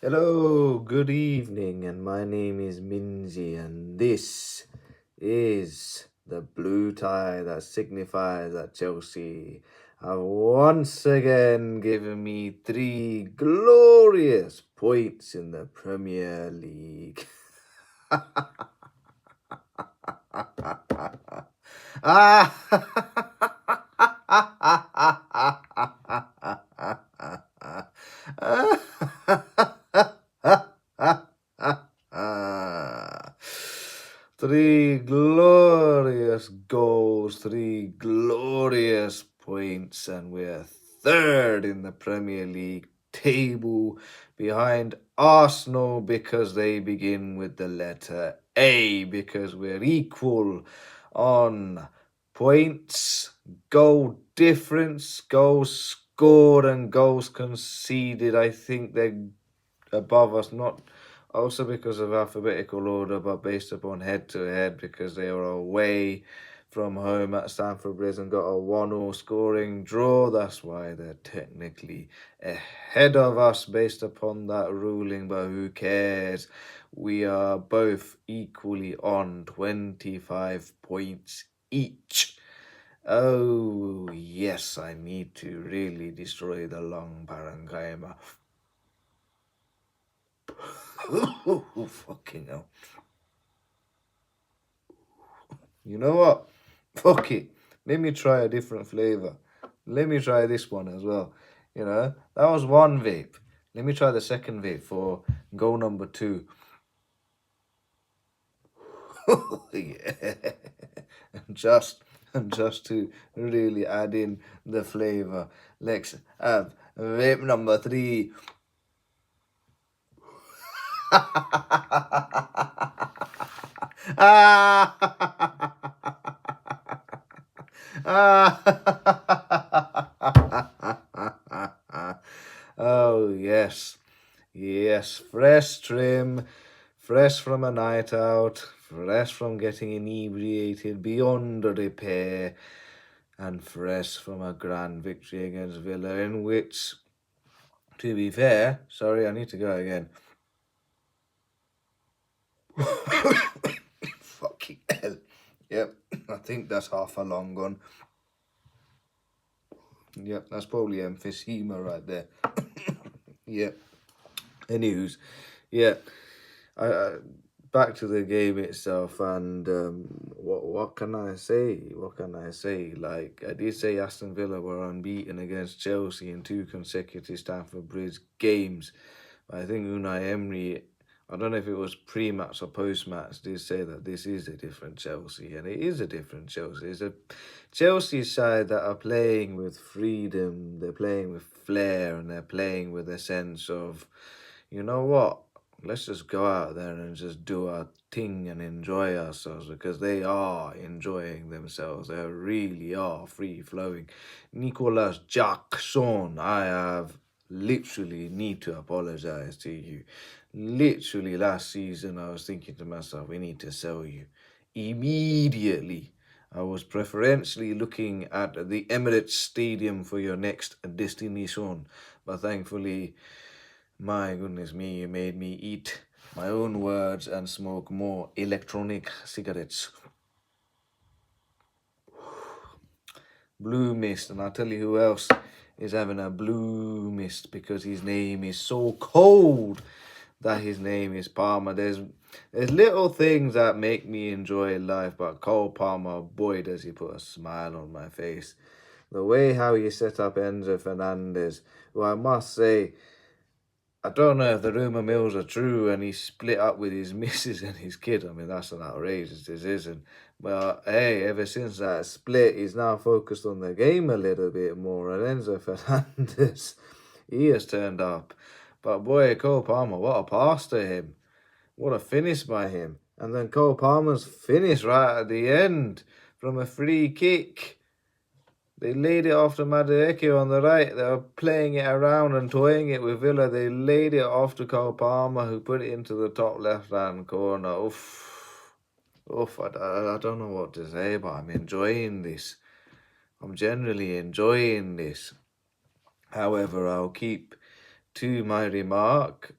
Hello, good evening, and my name is Minzy, and this is the blue tie that signifies that Chelsea have once again given me 3 glorious points in the Premier League. Three glorious goals, 3 glorious points, and we're third in the Premier League table behind Arsenal because they begin with the letter A, because we're equal on points, goal difference, goals scored, and goals conceded. I think they're above us, not also because of alphabetical order, but based upon head-to-head, because they were away from home at Stamford Bridge and got a 1-0 scoring draw. That's why they're technically ahead of us based upon that ruling, but who cares? We are both equally on 25 points each. Oh, yes, I need to really destroy the long parenchyma. Oh, fucking hell. You know what? Fuck it. Let me try a different flavor. Let me try this one as well. You know, that was one vape. Let me try the second vape for goal number 2. Yeah. And just to really add in the flavor, let's have vape number 3. Oh, yes. Yes, fresh trim, fresh from a night out, fresh from getting inebriated beyond repair, and fresh from a grand victory against Villa, in which, to be fair, sorry, I need to go again. Fucking hell. Yep, I think that's half a long one. Yep, that's probably emphysema right there. Yep. Anywho's, yeah. Back to the game itself, and what can I say? What can I say? Like, I did say Aston Villa were unbeaten against Chelsea in 2 consecutive Stamford Bridge games. But I think Unai Emery, I don't know if it was pre-match or post-match, did say that this is a different Chelsea, and it is a different Chelsea. It's a Chelsea side that are playing with freedom, they're playing with flair, and they're playing with a sense of, you know what? Let's just go out there and just do our thing and enjoy ourselves, because they are enjoying themselves. They really are free flowing. Nicolas Jackson, I have literally need to apologize to you. Literally last season, I was thinking to myself, we need to sell you immediately. I was preferentially looking at the Emirates Stadium for your next destination, but thankfully, my goodness me, you made me eat my own words and smoke more electronic cigarettes. Blue Mist, and I'll tell you who else is having a Blue Mist, because his name is so cold that his name is Palmer. There's little things that make me enjoy life, but Cole Palmer, boy, does he put a smile on my face. The way how he set up Enzo Fernandes, who I must say, I don't know if the rumour mills are true and he split up with his missus and his kid. I mean, that's an outrageous decision. But hey, ever since that split, he's now focused on the game a little bit more. And Enzo Fernandes, he has turned up. But boy, Cole Palmer, what a pass to him. What a finish by him. And then Cole Palmer's finish right at the end from a free kick. They laid it off to Madueke on the right. They were playing it around and toying it with Villa. They laid it off to Cole Palmer, who put it into the top left-hand corner. Oof. Oof, I don't know what to say, but I'm enjoying this. I'm generally enjoying this. However, I'll keep to my remark.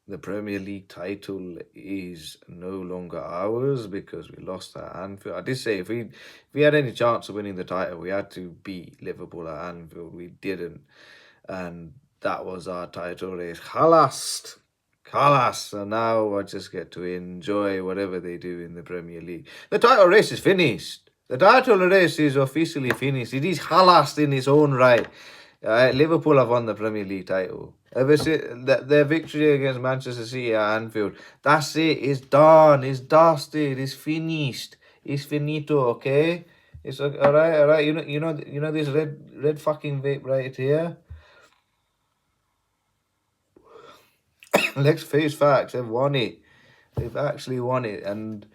the Premier League title is no longer ours because we lost at Anfield. I did say if we had any chance of winning the title, we had to beat Liverpool at Anfield. We didn't, and that was our title race. Khalas. So now I just get to enjoy whatever they do in the Premier League. The title race is finished. The title race is officially finished. It is khalas in its own right. Liverpool have won the Premier League title. Ever since their victory against Manchester City at Anfield, that's it. It's done. It's dusted. It's finished. It's finito. Okay. It's all right. All right. You know this red fucking vape right here. Let's face facts. They've won it. They've actually won it, and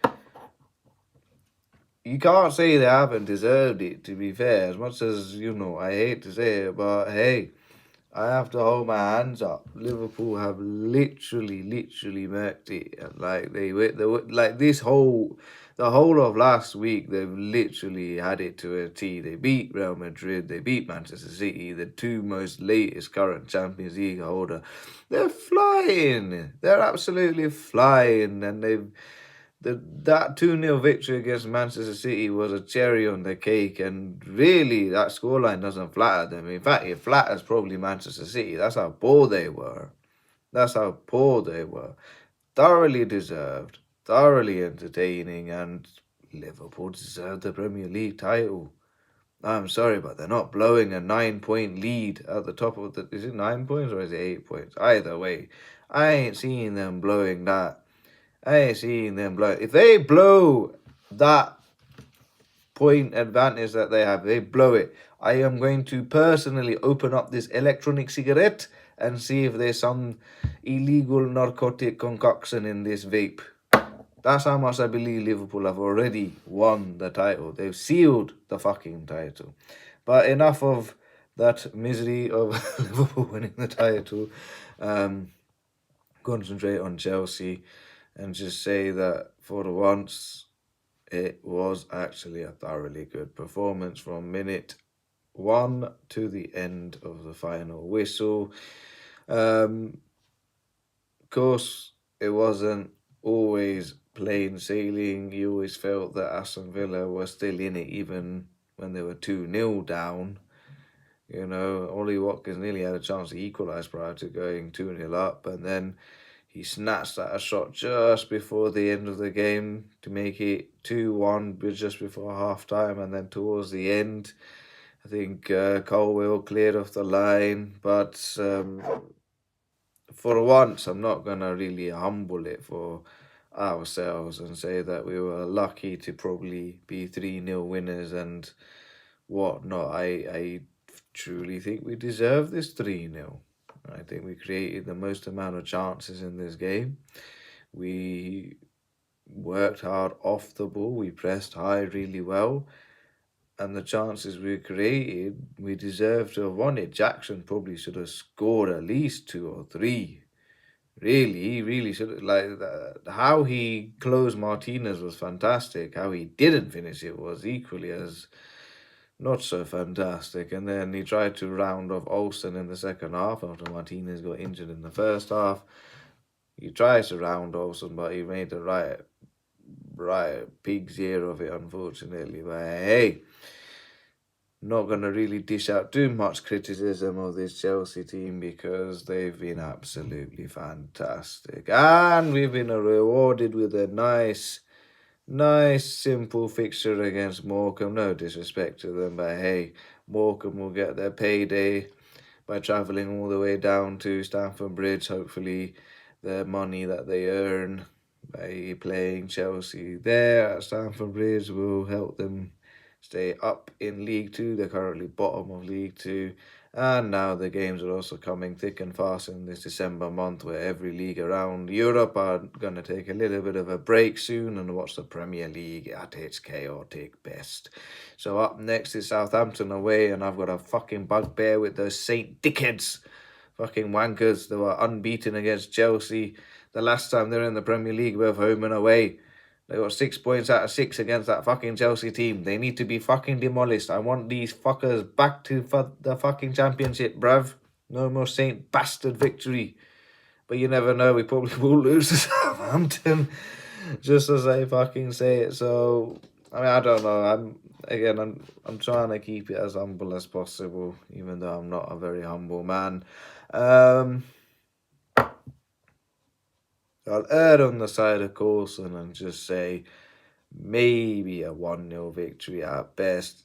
you can't say they haven't deserved it. To be fair, as much as I hate to say it, but hey. I have to hold my hands up. Liverpool have literally murked it. Like the whole of last week, they've literally had it to a T. They beat Real Madrid. They beat Manchester City, the two most latest current Champions League holder. They're flying. They're absolutely flying, and that 2-0 victory against Manchester City was a cherry on the cake, and really that scoreline doesn't flatter them. In fact, it flatters probably Manchester City. That's how poor they were. Thoroughly deserved, thoroughly entertaining, and Liverpool deserved the Premier League title. I'm sorry, but they're not blowing a 9-point lead at the top of is it 9 points or is it 8 points? Either way, I ain't seeing them blowing that. If they blow that point advantage that they have, they blow it. I am going to personally open up this electronic cigarette and see if there's some illegal narcotic concoction in this vape. That's how much I believe Liverpool have already won the title. They've sealed the fucking title. But enough of that misery of Liverpool winning the title. Concentrate on Chelsea. And just say that for once, it was actually a thoroughly good performance from minute 1 to the end of the final whistle. Of course, it wasn't always plain sailing. You always felt that Aston Villa was still in it, even when they were 2-0 down. Ollie Watkins nearly had a chance to equalise prior to going 2-0 up, and then he snatched at a shot just before the end of the game to make it 2-1 just before half-time. And then towards the end, I think Colwill cleared off the line. But for once, I'm not going to really humble it for ourselves and say that we were lucky to probably be 3-0 winners and whatnot. I truly think we deserve this 3-0. I think we created the most amount of chances in this game. We worked hard off the ball. We pressed high really well. And the chances we created, we deserve to have won it. Jackson probably should have scored at least 2 or 3. Really, he really should have. How he closed Martinez was fantastic. How he didn't finish it was equally as not so fantastic. And then he tried to round off Olsen in the second half after Martinez got injured in the first half. He tries to round Olsen, but he made the right pig's ear of it, unfortunately. But hey, not going to really dish out too much criticism of this Chelsea team because they've been absolutely fantastic. And we've been rewarded with a nice, simple fixture against Morecambe. No disrespect to them, but hey, Morecambe will get their payday by travelling all the way down to Stamford Bridge. Hopefully, the money that they earn by playing Chelsea there at Stamford Bridge will help them stay up in League 2. They're currently bottom of League 2. And now the games are also coming thick and fast in this December month where every league around Europe are going to take a little bit of a break soon and watch the Premier League at its chaotic best. So up next is Southampton away, and I've got a fucking bugbear with those Saint dickheads. Fucking wankers. They were unbeaten against Chelsea. The last time they were in the Premier League, both home and away. They got 6 points out of 6 against that fucking Chelsea team. They need to be fucking demolished. I want these fuckers back to the fucking championship, bruv. No more Saint bastard victory. But you never know, we probably will lose to Southampton, just as I fucking say it. So, I mean, I don't know. I'm trying to keep it as humble as possible, even though I'm not a very humble man. I'll err on the side of caution and just say maybe a 1-0 victory at best.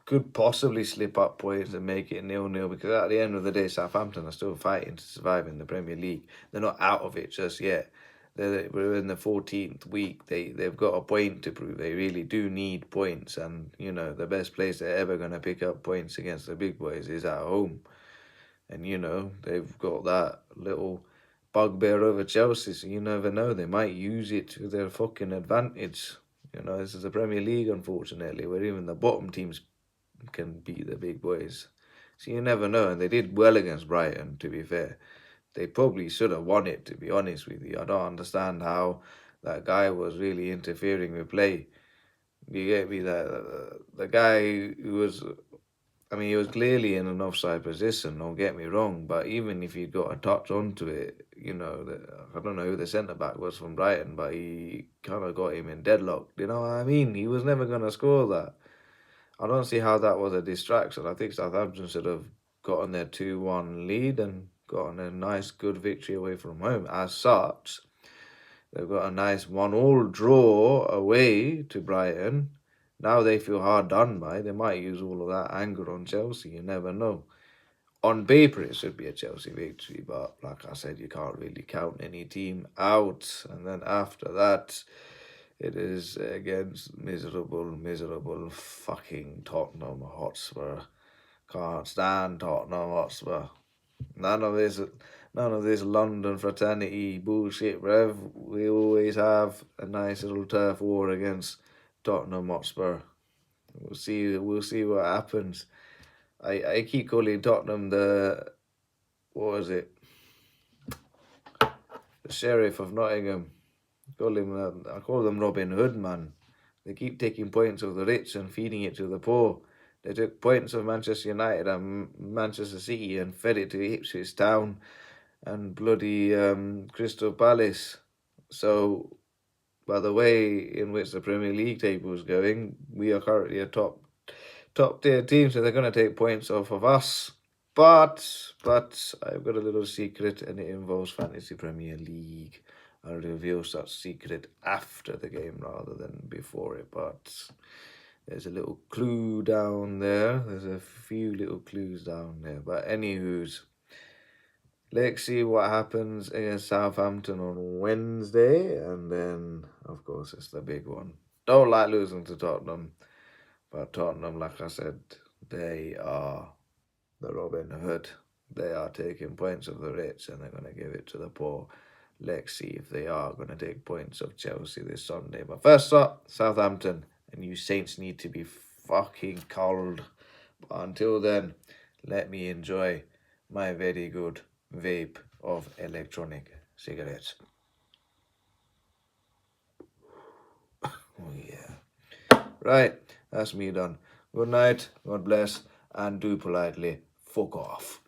Could possibly slip up points and make it 0-0, because at the end of the day, Southampton are still fighting to survive in the Premier League. They're not out of it just yet. We're in the 14th week. They've got a point to prove. They really do need points, and you know the best place they're ever going to pick up points against the big boys is at home. And you know they've got that little bugbear over Chelsea, so you never know. They might use it to their fucking advantage. You know, this is the Premier League, unfortunately, where even the bottom teams can beat the big boys. So you never know. And they did well against Brighton, to be fair. They probably should have won it, to be honest with you. I don't understand how that guy was really interfering with play. You get me? The guy who was, I mean, he was clearly in an offside position, don't get me wrong, but even if he got a touch onto it, you know, I don't know who the centre-back was from Brighton, but he kind of got him in deadlock. You know what I mean? He was never going to score that. I don't see how that was a distraction. I think Southampton should have gotten their 2-1 lead and gotten a nice, good victory away from home. As such, they've got a nice 1-1 draw away to Brighton. Now they feel hard done by. They might use all of that anger on Chelsea. You never know. On paper, it should be a Chelsea victory, but like I said, you can't really count any team out. And then after that, it is against miserable fucking Tottenham Hotspur. Can't stand Tottenham Hotspur. None of this London fraternity bullshit, bruv. We always have a nice little turf war against Tottenham Hotspur. We'll see what happens. I keep calling Tottenham the the Sheriff of Nottingham. I call them Robin Hood, man. They keep taking points of the rich and feeding it to the poor. They took points of Manchester United and Manchester City and fed it to Ipswich Town and bloody Crystal Palace. So, by the way in which the Premier League table is going, we are currently a top tier team, so they're going to take points off of us. But I've got a little secret, and it involves Fantasy Premier League. I'll reveal such secret after the game rather than before it, but there's a little clue down there. There's a few little clues down there. But anywho's, let's see what happens against Southampton on Wednesday, and then, of course, it's the big one. Don't like losing to Tottenham, but Tottenham, like I said, they are the Robin Hood. They are taking points of the rich and they're going to give it to the poor. Let's see if they are going to take points of Chelsea this Sunday. But first up, Southampton. And you Saints need to be fucking cold. But until then, let me enjoy my very good vape of electronic cigarettes. Oh yeah. Right, that's me done. Good night, God bless, and do politely fuck off.